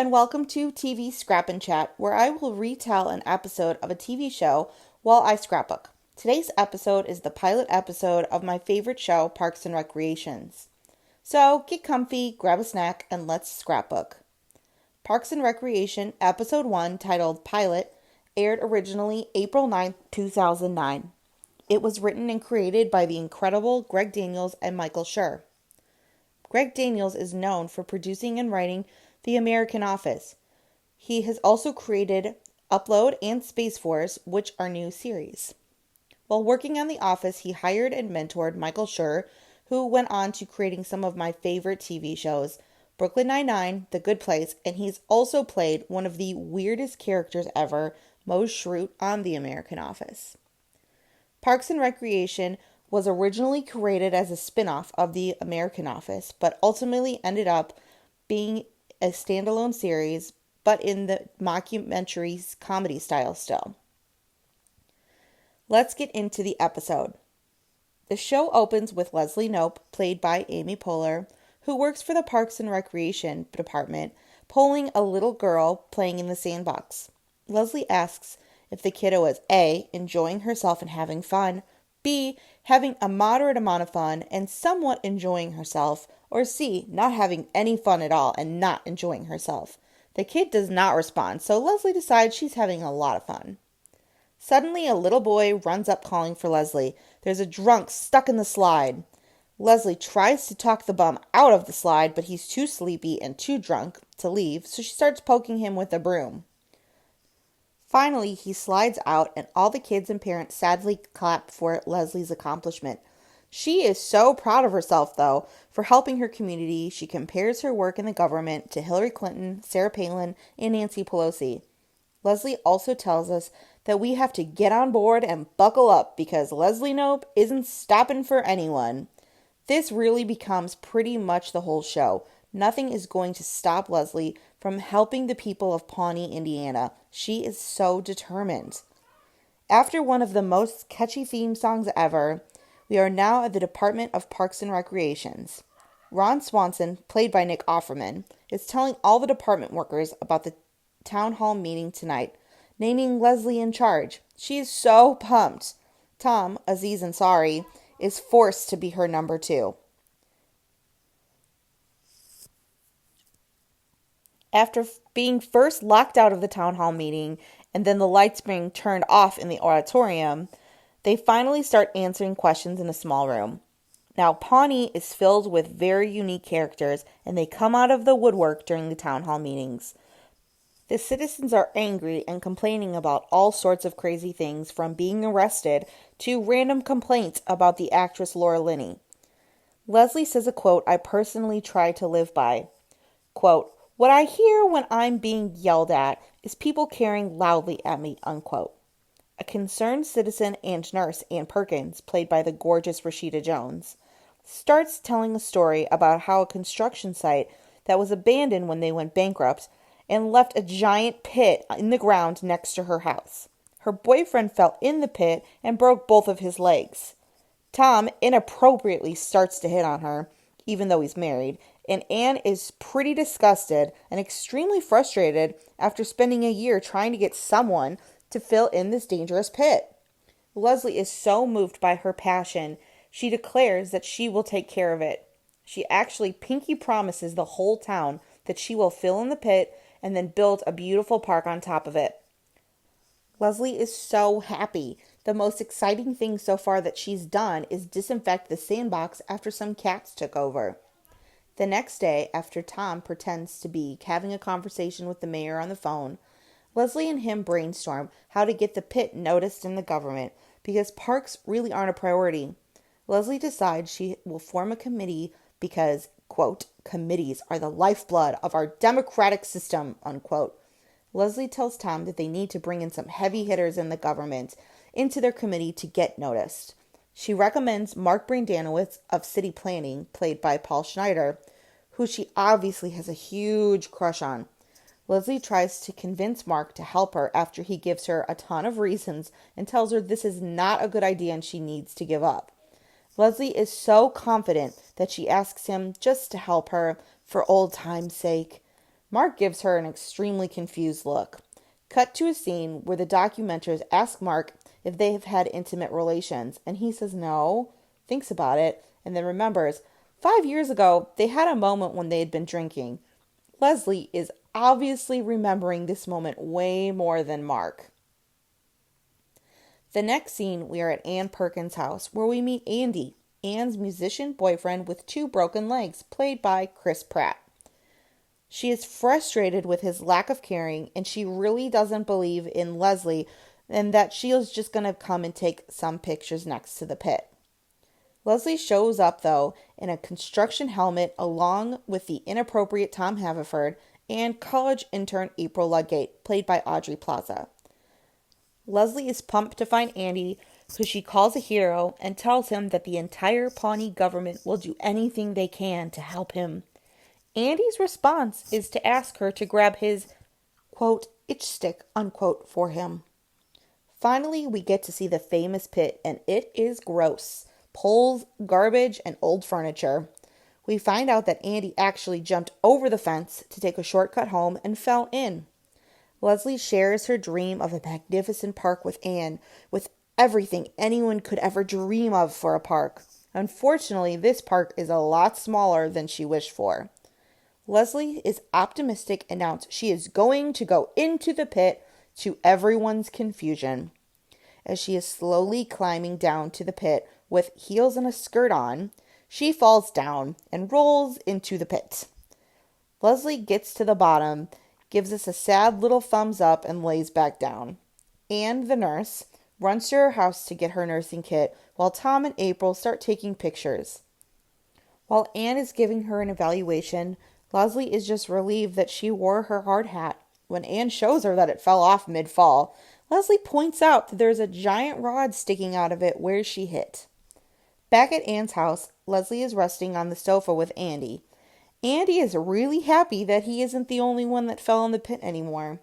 and welcome to TV Scrap and Chat, where I will retell an episode of a TV show while I scrapbook. Today's episode is the pilot episode of my favorite show, Parks and Recreations. So get comfy, grab a snack, and let's scrapbook. Parks and Recreation, Episode 1, titled Pilot, aired originally April 9, 2009. It was written and created by the incredible Greg Daniels and Michael Schur. Greg Daniels is known for producing and writing The American Office. He has also created Upload and Space Force, which are new series. While working on The Office, he hired and mentored Michael Schur, who went on to creating some of my favorite TV shows, Brooklyn Nine-Nine, The Good Place, and he's also played one of the weirdest characters ever, Mose Schrute, on The American Office. Parks and Recreation was originally created as a spin-off of The American Office, but ultimately ended up being a standalone series, but in the mockumentary comedy style still. Let's get into the episode. The show opens with Leslie Knope, played by Amy Poehler, who works for the Parks and Recreation Department, polling a little girl playing in the sandbox. Leslie asks if the kiddo is A, enjoying herself and having fun, B, having a moderate amount of fun and somewhat enjoying herself, or C, not having any fun at all and not enjoying herself. The kid does not respond, so Leslie decides she's having a lot of fun. Suddenly, a little boy runs up calling for Leslie. There's a drunk stuck in the slide. Leslie tries to talk the bum out of the slide, but he's too sleepy and too drunk to leave, so she starts poking him with a broom. Finally, he slides out, and all the kids and parents sadly clap for Leslie's accomplishment. She is so proud of herself, though, for helping her community. She compares her work in the government to Hillary Clinton, Sarah Palin, and Nancy Pelosi. Leslie also tells us that we have to get on board and buckle up because Leslie Knope isn't stopping for anyone. This really becomes pretty much the whole show. Nothing is going to stop Leslie from helping the people of Pawnee, Indiana. She is so determined. After one of the most catchy theme songs ever, we are now at the Department of Parks and Recreations. Ron Swanson, played by Nick Offerman, is telling all the department workers about the town hall meeting tonight, naming Leslie in charge. She is so pumped. Tom, Aziz Ansari, is forced to be her number 2. After being first locked out of the town hall meeting and then the lights being turned off in the auditorium, they finally start answering questions in a small room. Now, Pawnee is filled with very unique characters, and they come out of the woodwork during the town hall meetings. The citizens are angry and complaining about all sorts of crazy things, from being arrested to random complaints about the actress Laura Linney. Leslie says a quote I personally try to live by. Quote, "What I hear when I'm being yelled at is people caring loudly at me," unquote. A concerned citizen and nurse, Ann Perkins, played by the gorgeous Rashida Jones, starts telling a story about how a construction site that was abandoned when they went bankrupt and left a giant pit in the ground next to her house. Her boyfriend fell in the pit and broke both of his legs. Tom inappropriately starts to hit on her, even though he's married, and Anne is pretty disgusted and extremely frustrated after spending a year trying to get someone to fill in this dangerous pit. Leslie is so moved by her passion, she declares that she will take care of it. She actually pinky promises the whole town that she will fill in the pit and then build a beautiful park on top of it. Leslie is so happy. The most exciting thing so far that she's done is disinfect the sandbox after some cats took over. The next day, after Tom pretends to be having a conversation with the mayor on the phone, Leslie and him brainstorm how to get the pit noticed in the government because parks really aren't a priority. Leslie decides she will form a committee because, quote, "committees are the lifeblood of our democratic system," unquote. Leslie tells Tom that they need to bring in some heavy hitters in the government into their committee to get noticed. She recommends Mark Brandanowitz of City Planning, played by Paul Schneider, who she obviously has a huge crush on. Leslie tries to convince Mark to help her after he gives her a ton of reasons and tells her this is not a good idea and she needs to give up. Leslie is so confident that she asks him just to help her for old time's sake. Mark gives her an extremely confused look. Cut to a scene where the documenters ask Mark if they have had intimate relations, and he says no, thinks about it, and then remembers 5 years ago they had a moment when they had been drinking. Leslie is obviously remembering this moment way more than Mark. The next scene, we are at Ann Perkins' house, where we meet Andy, Ann's musician boyfriend with 2 broken legs, played by Chris Pratt. She is frustrated with his lack of caring, and she really doesn't believe in Leslie and that she is just going to come and take some pictures next to the pit. Leslie shows up, though, in a construction helmet along with the inappropriate Tom Haverford and college intern April Ludgate, played by Audrey Plaza. Leslie is pumped to find Andy, who she calls a hero, and tells him that the entire Pawnee government will do anything they can to help him. Andy's response is to ask her to grab his, quote, itch stick, unquote, for him. Finally, we get to see the famous pit, and it is gross. Poles, garbage, and old furniture. We find out that Andy actually jumped over the fence to take a shortcut home and fell in. Leslie shares her dream of a magnificent park with Anne, with everything anyone could ever dream of for a park. Unfortunately, this park is a lot smaller than she wished for. Leslie is optimistic and announced she is going to go into the pit, to everyone's confusion. As she is slowly climbing down to the pit with heels and a skirt on, she falls down and rolls into the pit. Leslie gets to the bottom, gives us a sad little thumbs up, and lays back down. Anne, the nurse, runs to her house to get her nursing kit, while Tom and April start taking pictures. While Anne is giving her an evaluation, Leslie is just relieved that she wore her hard hat. When Anne shows her that it fell off mid-fall, Leslie points out that there's a giant rod sticking out of it where she hit. Back at Anne's house, Leslie is resting on the sofa with Andy. Andy is really happy that he isn't the only one that fell in the pit anymore.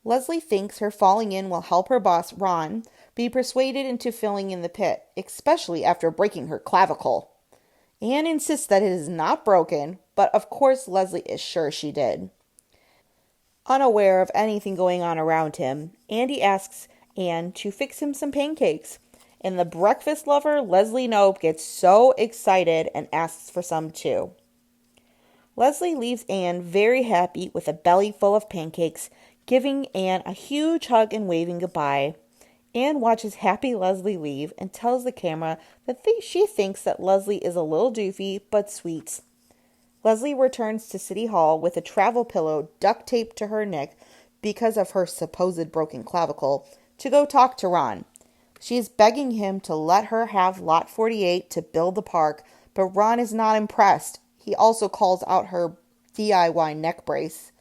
Leslie thinks her falling in will help her boss, Ron, be persuaded into filling in the pit, especially after breaking her clavicle. Anne insists that it is not broken, but of course Leslie is sure she did. Unaware of anything going on around him, Andy asks Anne to fix him some pancakes. And the breakfast lover, Leslie Knope, gets so excited and asks for some too. Leslie leaves Anne very happy with a belly full of pancakes, giving Anne a huge hug and waving goodbye. Anne watches happy Leslie leave and tells the camera that she thinks that Leslie is a little doofy but sweet. Leslie returns to City Hall with a travel pillow duct taped to her neck because of her supposed broken clavicle to go talk to Ron. She is begging him to let her have Lot 48 to build the park, but Ron is not impressed. He also calls out her DIY neck brace.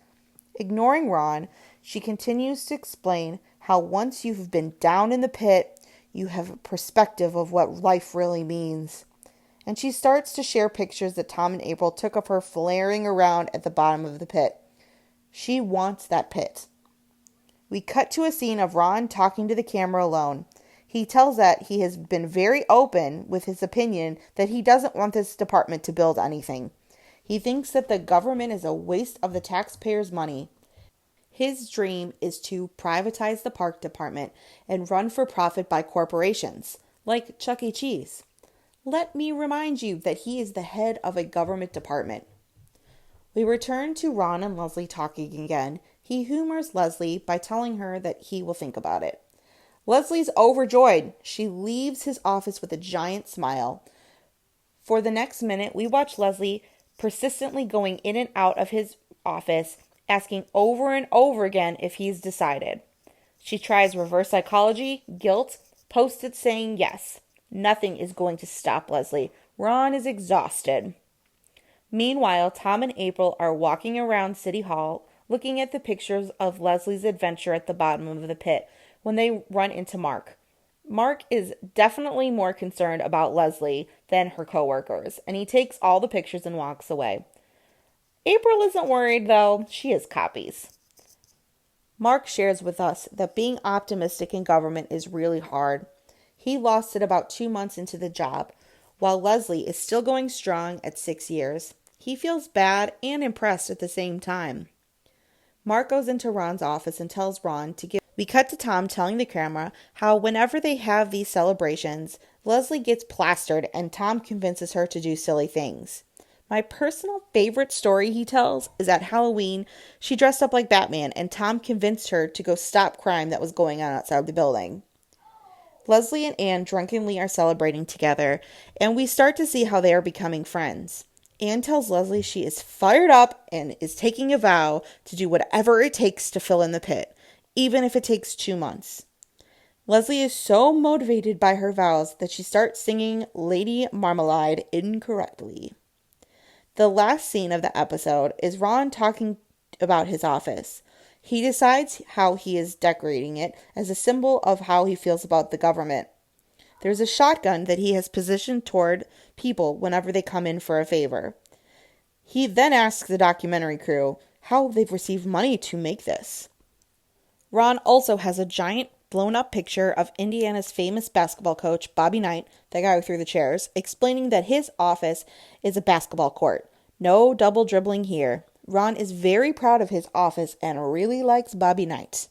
Ignoring Ron, she continues to explain how once you've been down in the pit, you have a perspective of what life really means. And she starts to share pictures that Tom and April took of her flaring around at the bottom of the pit. She wants that pit. We cut to a scene of Ron talking to the camera alone. He tells that he has been very open with his opinion that he doesn't want this department to build anything. He thinks that the government is a waste of the taxpayers' money. His dream is to privatize the park department and run for profit by corporations, like Chuck E. Cheese. Let me remind you that he is the head of a government department. We return to Ron and Leslie talking again. He humors Leslie by telling her that he will think about it. Leslie's overjoyed. She leaves his office with a giant smile. For the next minute, we watch Leslie persistently going in and out of his office, asking over and over again if he's decided. She tries reverse psychology, guilt, post-it saying yes. Nothing is going to stop Leslie. Ron is exhausted. Meanwhile, Tom and April are walking around City Hall, looking at the pictures of Leslie's adventure at the bottom of the pit, when they run into Mark. Mark is definitely more concerned about Leslie than her coworkers, and he takes all the pictures and walks away. April isn't worried, though. She has copies. Mark shares with us that being optimistic in government is really hard. He lost it about 2 months into the job, while Leslie is still going strong at 6 years. He feels bad and impressed at the same time. Mark goes into Ron's office and tells Ron to give. We cut to Tom telling the camera how whenever they have these celebrations, Leslie gets plastered and Tom convinces her to do silly things. My personal favorite story he tells is at Halloween, she dressed up like Batman and Tom convinced her to go stop crime that was going on outside the building. Leslie and Anne drunkenly are celebrating together, and we start to see how they are becoming friends. Anne tells Leslie she is fired up and is taking a vow to do whatever it takes to fill in the pit, even if it takes 2 months. Leslie is so motivated by her vows that she starts singing Lady Marmalade incorrectly. The last scene of the episode is Ron talking about his office. He decides how he is decorating it as a symbol of how he feels about the government. There's a shotgun that he has positioned toward people whenever they come in for a favor. He then asks the documentary crew how they've received money to make this. Ron also has a giant blown-up picture of Indiana's famous basketball coach, Bobby Knight, the guy who threw the chairs, explaining that his office is a basketball court. No double dribbling here. Ron is very proud of his office and really likes Bobby Knight.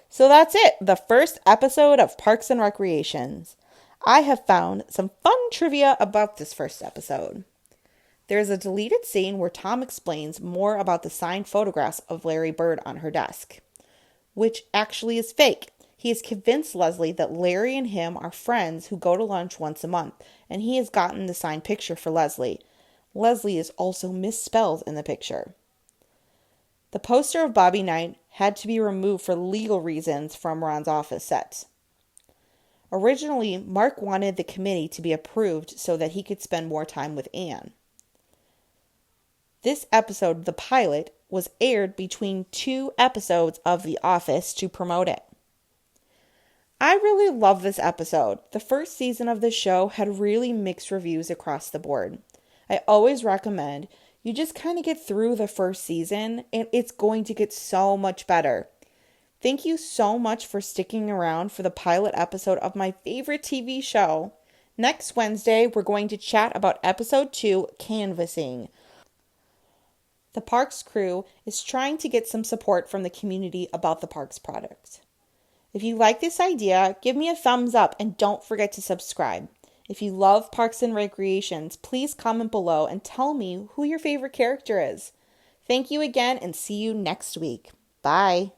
So that's it, the first episode of Parks and Recreations. I have found some fun trivia about this first episode. There's a deleted scene where Tom explains more about the signed photographs of Larry Bird on her desk, which actually is fake. He has convinced Leslie that Larry and him are friends who go to lunch once a month, and he has gotten the signed picture for Leslie. Leslie is also misspelled in the picture. The poster of Bobby Knight had to be removed for legal reasons from Ron's office set. Originally, Mark wanted the committee to be approved so that he could spend more time with Anne. This episode, the pilot, was aired between 2 episodes of The Office to promote it. I really love this episode. The first season of the show had really mixed reviews across the board. I always recommend you just kind of get through the first season and it's going to get so much better. Thank you so much for sticking around for the pilot episode of my favorite TV show. Next Wednesday, we're going to chat about episode 2, Canvassing. The Parks crew is trying to get some support from the community about the Parks product. If you like this idea, give me a thumbs up and don't forget to subscribe. If you love Parks and Recreations, please comment below and tell me who your favorite character is. Thank you again and see you next week. Bye.